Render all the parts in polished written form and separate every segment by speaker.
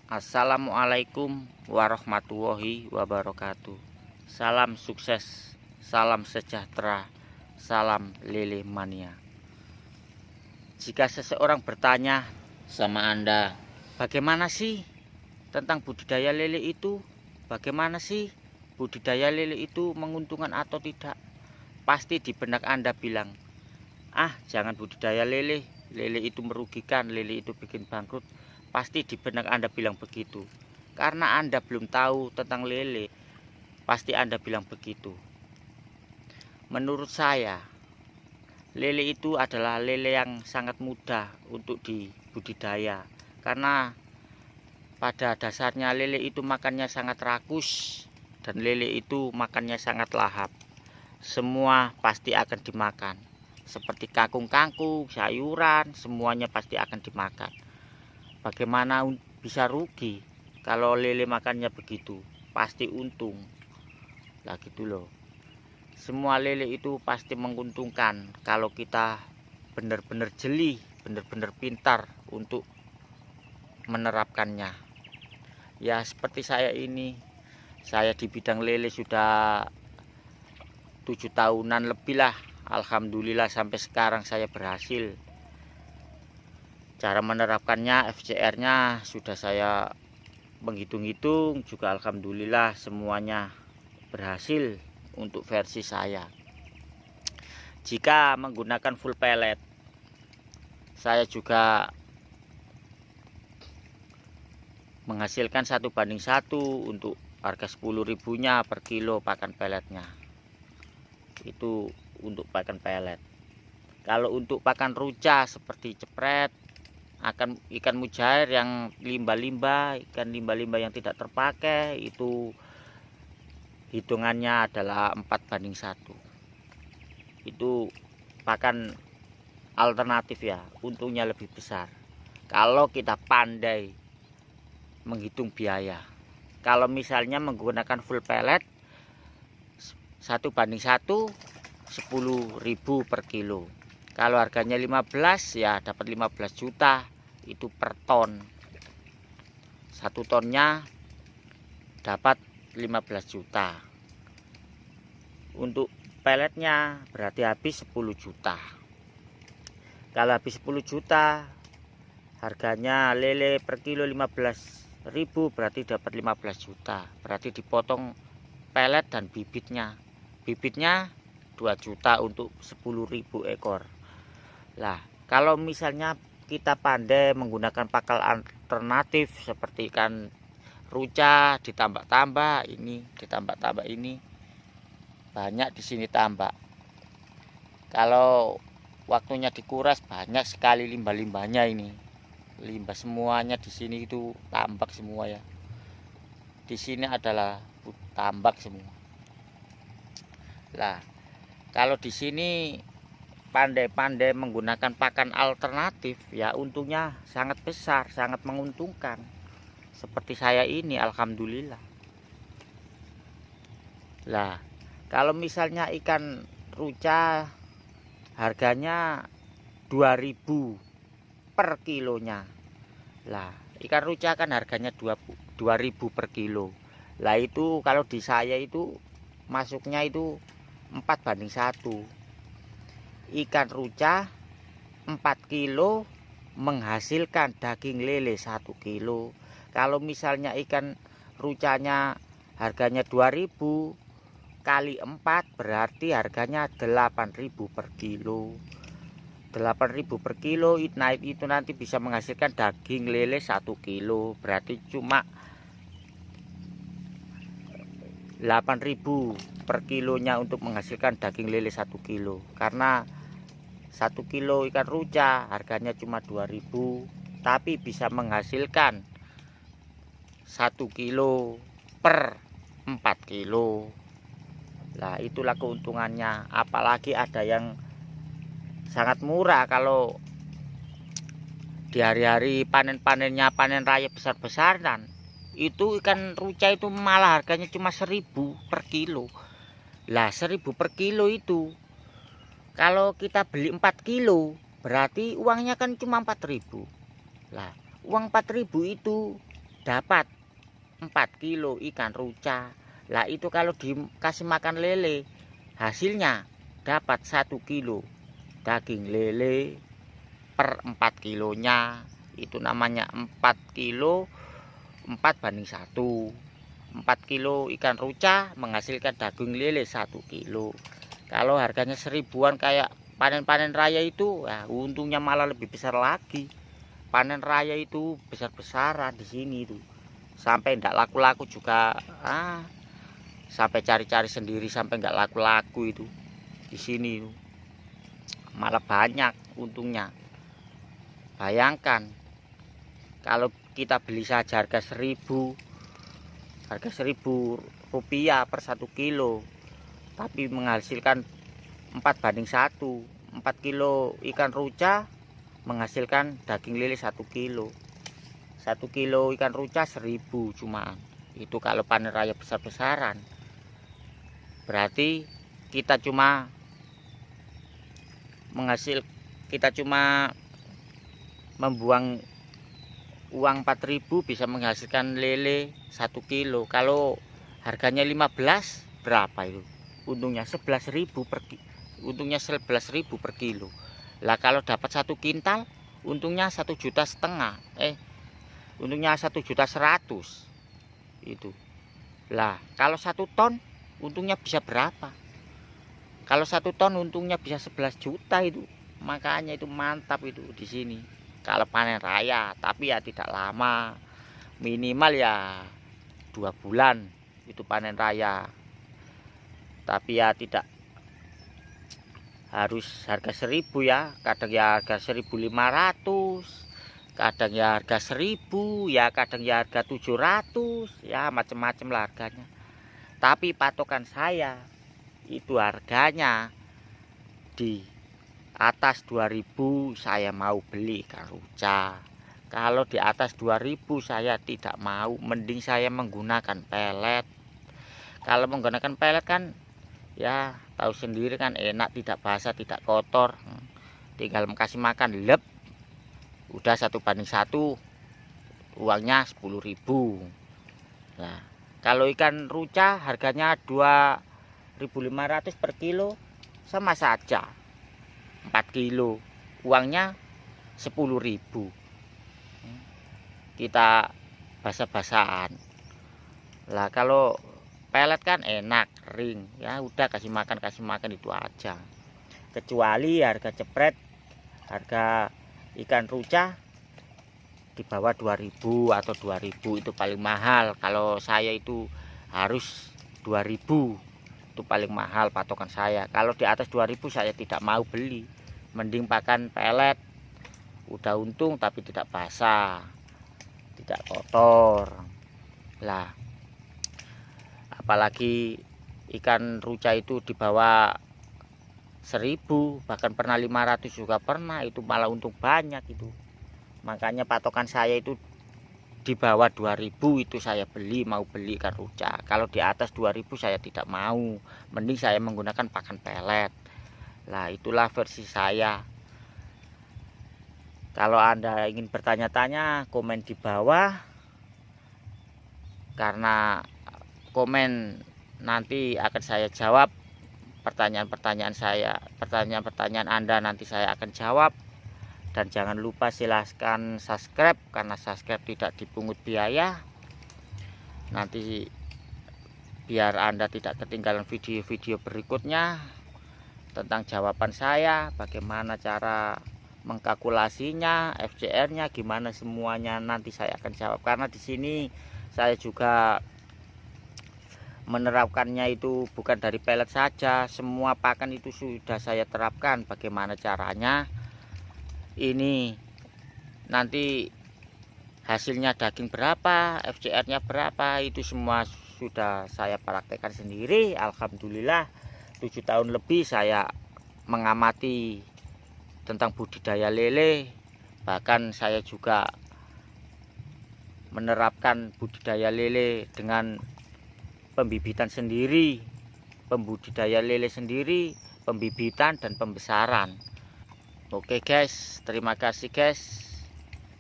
Speaker 1: Assalamualaikum warahmatullahi wabarakatuh. Salam sukses, salam sejahtera, salam lele mania. Jika seseorang bertanya sama Anda, bagaimana sih tentang budidaya lele itu? Bagaimana sih budidaya lele itu menguntungkan atau tidak? Pasti di benak Anda bilang, jangan budidaya lele, lele itu merugikan, lele itu bikin bangkrut. Pasti di benak Anda bilang begitu. Karena Anda belum tahu tentang lele, pasti Anda bilang begitu. Menurut saya, lele itu adalah lele yang sangat mudah untuk dibudidaya. Karena pada dasarnya lele itu makannya sangat rakus, dan lele itu makannya sangat lahap. Semua pasti akan dimakan. Seperti kangkung-kangkung, sayuran, semuanya pasti akan dimakan. Bagaimana bisa rugi kalau lele makannya begitu? Pasti untung. Lah gitu loh. Semua lele itu pasti menguntungkan kalau kita benar-benar jeli, benar-benar pintar untuk menerapkannya. Ya seperti saya ini, saya di bidang lele sudah 7 tahunan lebih lah. Alhamdulillah sampai sekarang saya berhasil. Cara menerapkannya, FCR-nya sudah saya menghitung-hitung juga, alhamdulillah semuanya berhasil untuk versi saya. Jika menggunakan full pellet, saya juga menghasilkan 1:1 untuk harga 10.000-nya per kilo pakan pelletnya. Itu untuk pakan pellet. Kalau untuk pakan ruca seperti cepret, akan ikan mujair yang limba-limba, ikan limba-limba yang tidak terpakai, itu hitungannya adalah 4:1. Itu pakan alternatif ya, untungnya lebih besar kalau kita pandai menghitung biaya. Kalau misalnya menggunakan full pellet 1:1, 10.000 per kilo. Kalau harganya 15 ya dapat 15 juta itu per ton. 1 tonnya dapat 15 juta. Untuk pelletnya berarti habis 10 juta. Kalau habis 10 juta, harganya lele per kilo 15.000 berarti dapat 15 juta. Berarti dipotong pellet dan bibitnya. Bibitnya 2 juta untuk 10.000 ekor. Lah, kalau misalnya kita pandai menggunakan pakan alternatif seperti ikan ruca, ditambah-tambah ini, ditambah-tambah ini, banyak di sini tambak. Kalau waktunya dikuras banyak sekali limbah-limbahnya ini. Limbah semuanya di sini itu tambak semua ya. Di sini adalah tambak semua. Lah, kalau di sini pandai-pandai menggunakan pakan alternatif ya untungnya sangat besar, sangat menguntungkan. Seperti saya ini, alhamdulillah. Lah, kalau misalnya ikan ruca harganya 2.000 per kilonya. Lah, ikan ruca kan harganya 2.000 per kilo. Lah itu kalau di saya itu masuknya itu 4:1. Ikan ruca 4 kilo menghasilkan daging lele 1 kilo. Kalau misalnya ikan rucanya harganya 2.000 kali 4 berarti harganya 8.000 per kilo. 8.000 per kilo itu nanti bisa menghasilkan daging lele 1 kilo. Berarti cuma 8.000 per kilonya untuk menghasilkan daging lele 1 kilo. Karena 1 kilo ikan ruca harganya cuma 2.000, tapi bisa menghasilkan 1 kilo per 4 kilo. Nah itulah keuntungannya. Apalagi ada yang sangat murah. Kalau di hari-hari panen-panennya, panen raya besar-besaran, itu ikan ruca itu malah harganya cuma 1.000 per kilo. Lah 1.000 per kilo itu kalau kita beli 4 kilo berarti uangnya kan cuma 4.000. Lah uang 4.000 itu dapat 4 kilo ikan ruca. Lah itu kalau dikasih makan lele, hasilnya dapat 1 kilo daging lele per 4 kilonya. Itu namanya 4 kilo 4:1. 4 kilo ikan ruca menghasilkan daging lele 1 kilo. Kalau harganya seribuan kayak panen-panen raya itu, ya, untungnya malah lebih besar lagi. Panen raya itu besar-besaran di sini tuh. Sampai enggak laku-laku juga. Sampai cari-cari sendiri sampai enggak laku-laku itu. Di sini tuh. Malah banyak untungnya. Bayangkan kalau kita beli saja harga 1.000 rupiah per 1 kilo, tapi menghasilkan 4:1. 4 kilo ikan ruca menghasilkan daging lele 1 kilo. 1 kilo ikan ruca 1.000 cuma. Itu kalau panen raya besar-besaran. Berarti kita cuma membuang uang 4.000 bisa menghasilkan lele 1 kilo. Kalau harganya 15, berapa itu? Untungnya 11.000 per kilo. Lah kalau dapat 1 kintal, untungnya 1,5 juta. Untungnya 1.100.000 itu. Lah kalau 1 ton untungnya bisa berapa? Kalau 1 ton untungnya bisa 11 juta itu. Makanya itu mantap itu di sini. Kalau panen raya, tapi ya tidak lama, minimal ya 2 bulan itu panen raya. Tapi ya tidak harus harga 1.000 ya, kadang ya harga 1.500, kadang ya harga 1.000, ya kadang ya harga 700, ya macam-macam lah harganya. Tapi patokan saya itu harganya di atas 2.000 saya mau beli ikan ruca. Kalau di atas 2.000 saya tidak mau, mending saya menggunakan pelet. Kalau menggunakan pelet kan ya tahu sendiri kan enak, tidak basah, tidak kotor. Tinggal kasih makan lep, udah 1:1, uangnya 10.000. Nah, kalau ikan ruca harganya 2.500 per kilo sama saja. 4 kilo uangnya 10.000. Kita basah-basahan. Lah kalau pelet kan enak, kering, ya udah kasih makan itu aja. Kecuali harga jepret, harga ikan ruca di bawah 2.000 atau 2.000 itu paling mahal. Kalau saya itu harus 2.000, itu paling mahal patokan saya. Kalau di atas 2.000 saya tidak mau beli, mending pakan pelet, udah untung tapi tidak basah, tidak kotor. Lah apalagi ikan ruca itu di bawah 1.000, bahkan pernah 500 juga pernah, itu malah untung banyak itu. Makanya patokan saya itu di bawah 2.000 itu saya mau beli ikan ruca. Kalau di atas 2.000 saya tidak mau, mending saya menggunakan pakan pelet. Lah itulah versi saya. Kalau Anda ingin bertanya-tanya, komen di bawah, karena komen nanti akan saya jawab pertanyaan-pertanyaan saya, pertanyaan-pertanyaan Anda nanti saya akan jawab. Dan jangan lupa silahkan subscribe, karena subscribe tidak dipungut biaya. Nanti biar Anda tidak ketinggalan video-video berikutnya tentang jawaban saya, bagaimana cara mengkalkulasinya, FCR-nya gimana, semuanya nanti saya akan jawab. Karena di sini saya juga menerapkannya itu bukan dari pelet saja, semua pakan itu sudah saya terapkan. Bagaimana caranya? Ini nanti hasilnya daging berapa, FCR-nya berapa, itu semua sudah saya praktekkan sendiri. Alhamdulillah 7 tahun lebih saya mengamati tentang budidaya lele. Bahkan saya juga menerapkan budidaya lele dengan pembibitan sendiri, pembudidaya lele sendiri, pembibitan dan pembesaran. Oke guys, terima kasih guys.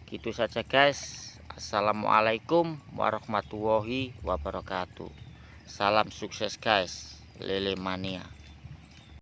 Speaker 1: Gitu saja guys. Assalamualaikum warahmatullahi wabarakatuh. Salam sukses guys, Lele Mania.